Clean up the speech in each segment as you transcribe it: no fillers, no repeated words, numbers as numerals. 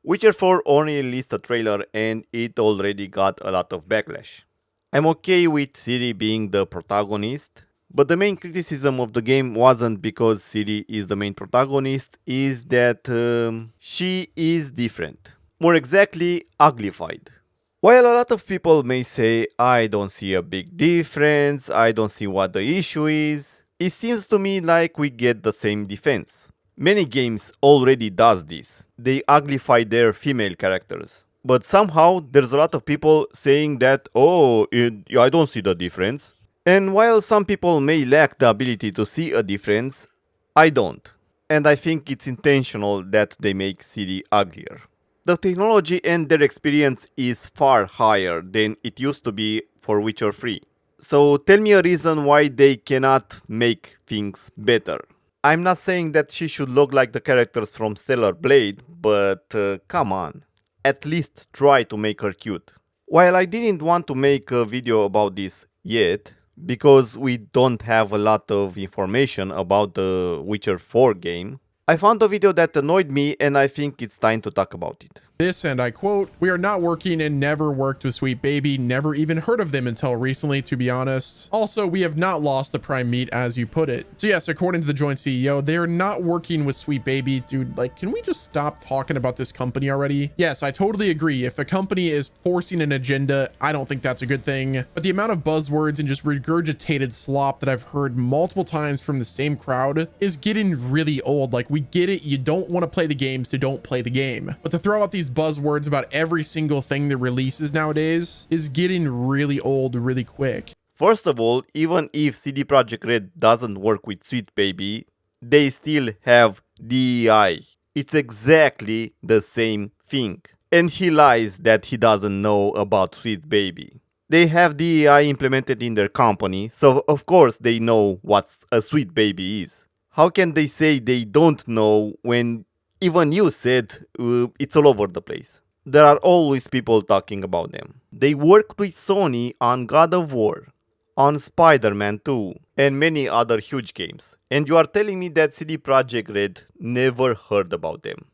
Witcher 4 only released a trailer and it already got a lot of backlash. I'm okay with Ciri being the protagonist, but the main criticism of the game wasn't because Ciri is the main protagonist, is that she is different. More exactly, uglified. While a lot of people may say, I don't see a big difference, I don't see what the issue is, it seems to me like we get the same defense. Many games already does this. They uglify their female characters. But somehow there's a lot of people saying that, I don't see the difference. And while some people may lack the ability to see a difference, I don't. And I think it's intentional that they make Ciri uglier. The technology and their experience is far higher than it used to be for Witcher 3. So tell me a reason why they cannot make things better. I'm not saying that she should look like the characters from Stellar Blade, but come on. At least try to make her cute. While I didn't want to make a video about this yet, because we don't have a lot of information about the Witcher 4 game, I found a video that annoyed me and I think it's time to talk about it. This, and I quote, "We are not working and never worked with Sweet Baby, never even heard of them until recently, to be honest. Also, we have not lost the prime meat, as you put it." So yes, according to the joint CEO, they are not working with Sweet Baby. Dude, like, can we just stop talking about this company already? Yes, I totally agree. If a company is forcing an agenda, I don't think that's a good thing. But the amount of buzzwords and just regurgitated slop that I've heard multiple times from the same crowd is getting really old. Like, we get it. You don't want to play the game, so don't play the game. But to throw out these buzzwords about every single thing that releases nowadays is getting really old really quick. First of all, even if CD Projekt Red doesn't work with Sweet Baby, they still have DEI. It's exactly the same thing. And he lies that he doesn't know about Sweet Baby. They have DEI implemented in their company, so of course they know what a Sweet Baby is. How can they say they don't know when even you said it's all over the place? There are always people talking about them. They worked with Sony on God of War, on Spider-Man 2, and many other huge games. And you are telling me that CD Projekt Red never heard about them?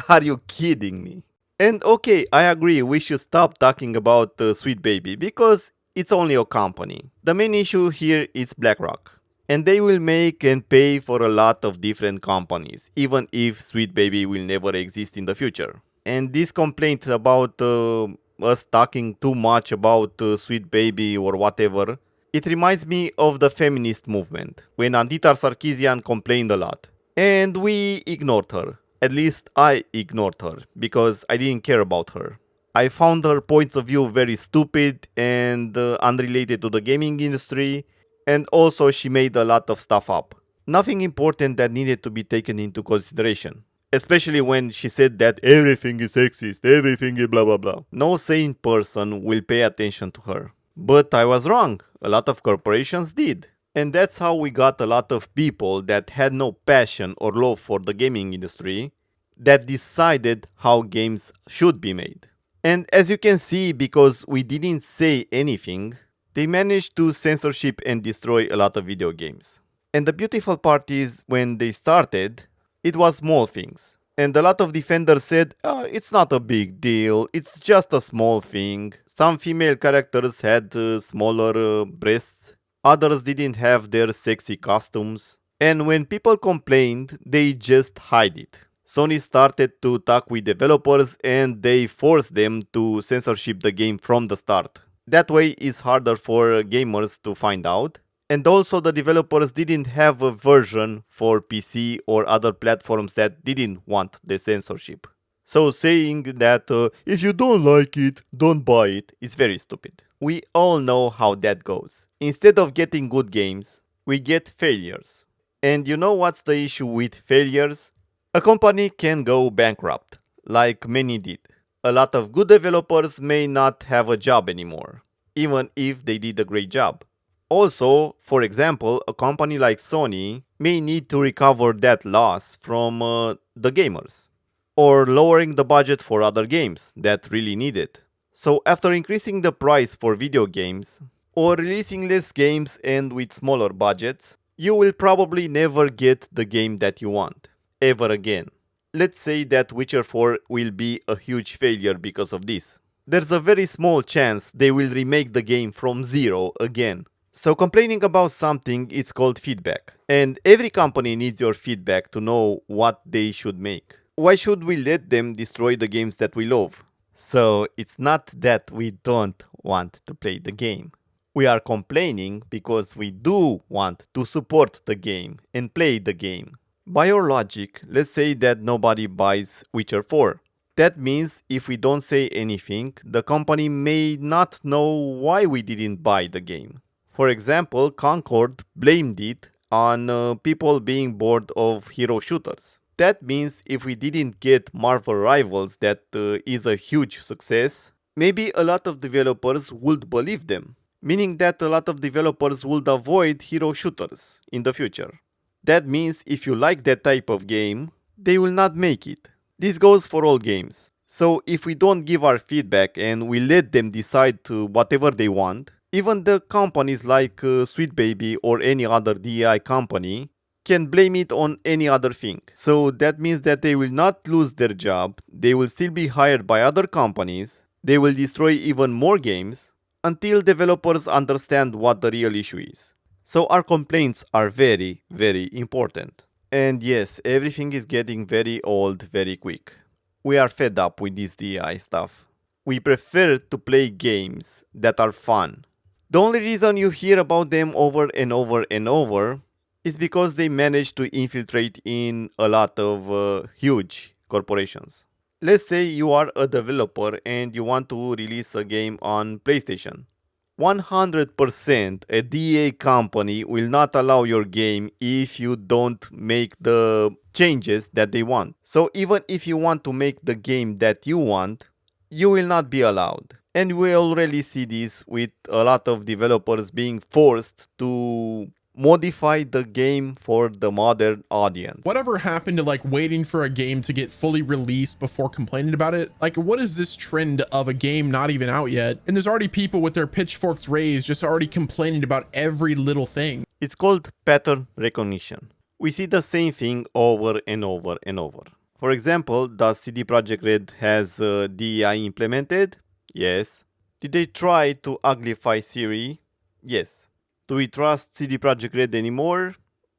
Are you kidding me? And okay, I agree, we should stop talking about Sweet Baby because it's only a company. The main issue here is BlackRock. And they will make and pay for a lot of different companies, even if Sweet Baby will never exist in the future. And this complaint about us talking too much about Sweet Baby or whatever, it reminds me of the feminist movement, when Anita Sarkeesian complained a lot. And we ignored her. At least I ignored her, because I didn't care about her. I found her points of view very stupid and unrelated to the gaming industry, and also she made a lot of stuff up. Nothing important that needed to be taken into consideration. Especially when she said that everything is sexist, everything is blah blah blah. No sane person will pay attention to her. But I was wrong. A lot of corporations did. And that's how we got a lot of people that had no passion or love for the gaming industry that decided how games should be made. And as you can see, because we didn't say anything, they managed to censorship and destroy a lot of video games. And the beautiful part is, when they started, it was small things. And a lot of defenders said, it's not a big deal, it's just a small thing. Some female characters had smaller breasts, others didn't have their sexy costumes. And when people complained, they just hide it. Sony started to talk with developers and they forced them to censorship the game from the start. That way it's harder for gamers to find out. And also the developers didn't have a version for PC or other platforms that didn't want the censorship. So saying that if you don't like it, don't buy it is very stupid. We all know how that goes. Instead of getting good games, we get failures. And you know what's the issue with failures? A company can go bankrupt, like many did. A lot of good developers may not have a job anymore, even if they did a great job. Also, for example, a company like Sony may need to recover that loss from the gamers, or lowering the budget for other games that really need it. So after increasing the price for video games, or releasing less games and with smaller budgets, you will probably never get the game that you want, ever again. Let's say that Witcher 4 will be a huge failure because of this. There's a very small chance they will remake the game from zero again. So complaining about something is called feedback. And every company needs your feedback to know what they should make. Why should we let them destroy the games that we love? So it's not that we don't want to play the game. We are complaining because we do want to support the game and play the game. By your logic, let's say that nobody buys Witcher 4. That means if we don't say anything, the company may not know why we didn't buy the game. For example, Concord blamed it on people being bored of hero shooters. That means if we didn't get Marvel Rivals, that is a huge success, maybe a lot of developers would believe them, meaning that a lot of developers would avoid hero shooters in the future. That means if you like that type of game, they will not make it. This goes for all games. So if we don't give our feedback and we let them decide to whatever they want, even the companies like Sweet Baby or any other DEI company can blame it on any other thing. So that means that they will not lose their job, they will still be hired by other companies, they will destroy even more games until developers understand what the real issue is. So our complaints are very, very important. And yes, everything is getting very old very quick. We are fed up with this DI stuff. We prefer to play games that are fun. The only reason you hear about them over and over and over is because they manage to infiltrate in a lot of huge corporations. Let's say you are a developer and you want to release a game on PlayStation. 100% a DA company will not allow your game if you don't make the changes that they want. So even if you want to make the game that you want, you will not be allowed. And we already see this with a lot of developers being forced to modify the game for the modern audience. Whatever happened to like waiting for a game to get fully released before complaining about it? Like, what is this trend of a game not even out yet? And there's already people with their pitchforks raised just already complaining about every little thing. It's called pattern recognition. We see the same thing over and over and over. For example, does CD Projekt Red has DEI implemented? Yes. Did they try to uglify Ciri? Yes. Do we trust CD Projekt Red anymore?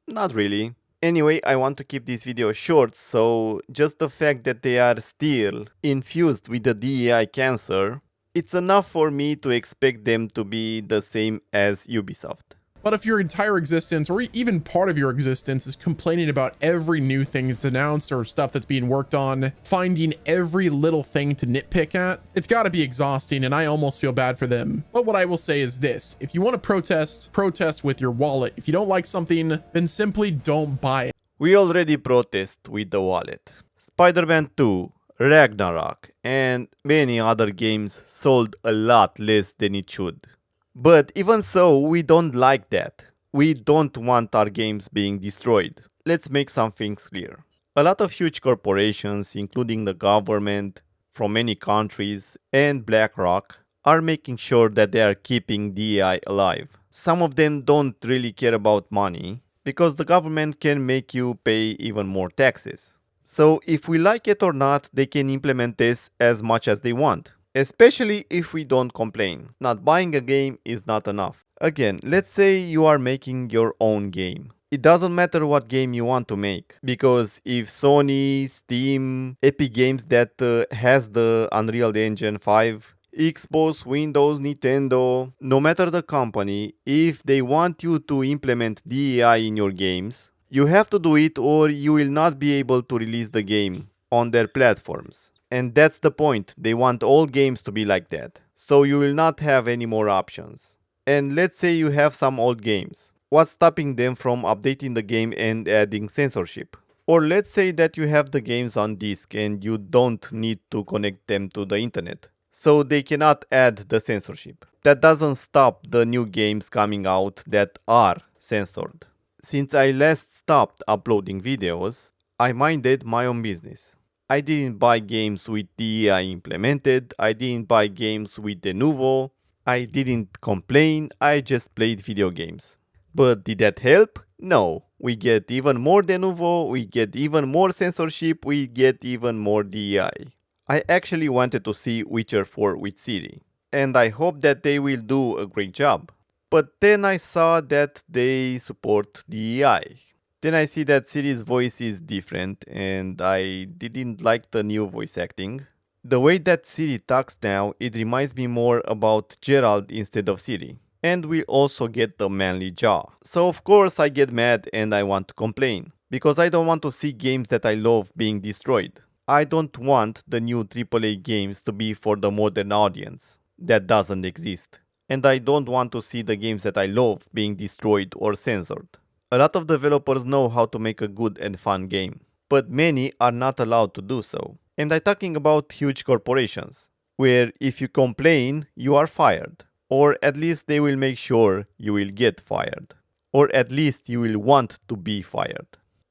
Not really. Anyway, I want to keep this video short, so just the fact that they are still infused with the DEI cancer, it's enough for me to expect them to be the same as Ubisoft. But if your entire existence, or even part of your existence, is complaining about every new thing that's announced or stuff that's being worked on, finding every little thing to nitpick at, it's got to be exhausting, and I almost feel bad for them. But what I will say is this: if you want to protest with your wallet. If you don't like something, then simply don't buy it. We already protest with the wallet. Spider-Man 2, Ragnarok, and many other games sold a lot less than it should. But even so, we don't like that. We don't want our games being destroyed. Let's make some things clear. A lot of huge corporations, including the government from many countries and BlackRock, are making sure that they are keeping DEI alive. Some of them don't really care about money because the government can make you pay even more taxes. So if we like it or not, they can implement this as much as they want. Especially if we don't complain. Not buying a game is not enough. Again, let's say you are making your own game. It doesn't matter what game you want to make, because if Sony, Steam, Epic Games that has the Unreal Engine 5, Xbox, Windows, Nintendo, no matter the company, if they want you to implement DEI in your games, you have to do it or you will not be able to release the game on their platforms. And that's the point. They want all games to be like that. So you will not have any more options. And let's say you have some old games. What's stopping them from updating the game and adding censorship? Or let's say that you have the games on disk and you don't need to connect them to the internet. So they cannot add the censorship. That doesn't stop the new games coming out that are censored. Since I last stopped uploading videos, I minded my own business. I didn't buy games with DEI implemented, I didn't buy games with Denuvo, I didn't complain, I just played video games. But did that help? No. We get even more denuvo, we get even more censorship, we get even more DEI. I actually wanted to see Witcher 4 with Ciri, and I hope that they will do a great job. But then I saw that they support DEI. Then I see that Ciri's voice is different, and I didn't like the new voice acting. The way that Ciri talks now, it reminds me more about Gerald instead of Ciri. And we also get the manly jaw. So of course I get mad and I want to complain. Because I don't want to see games that I love being destroyed. I don't want the new AAA games to be for the modern audience. That doesn't exist. And I don't want to see the games that I love being destroyed or censored. A lot of developers know how to make a good and fun game, but many are not allowed to do so. And I'm talking about huge corporations, where if you complain, you are fired. Or at least they will make sure you will get fired. Or at least you will want to be fired.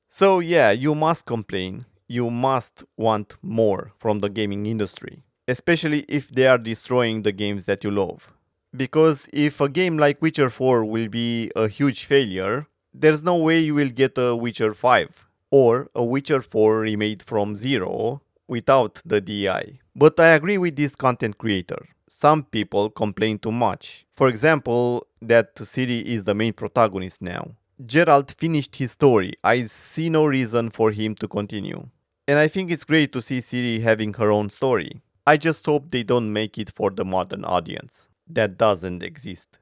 So yeah, you must complain. You must want more from the gaming industry. Especially if they are destroying the games that you love. Because if a game like Witcher 4 will be a huge failure, there's no way you will get a Witcher 5 or a Witcher 4 remade from zero without the DI. But I agree with this content creator. Some people complain too much. For example, that Ciri is the main protagonist now. Geralt finished his story. I see no reason for him to continue. And I think it's great to see Ciri having her own story. I just hope they don't make it for the modern audience. That doesn't exist.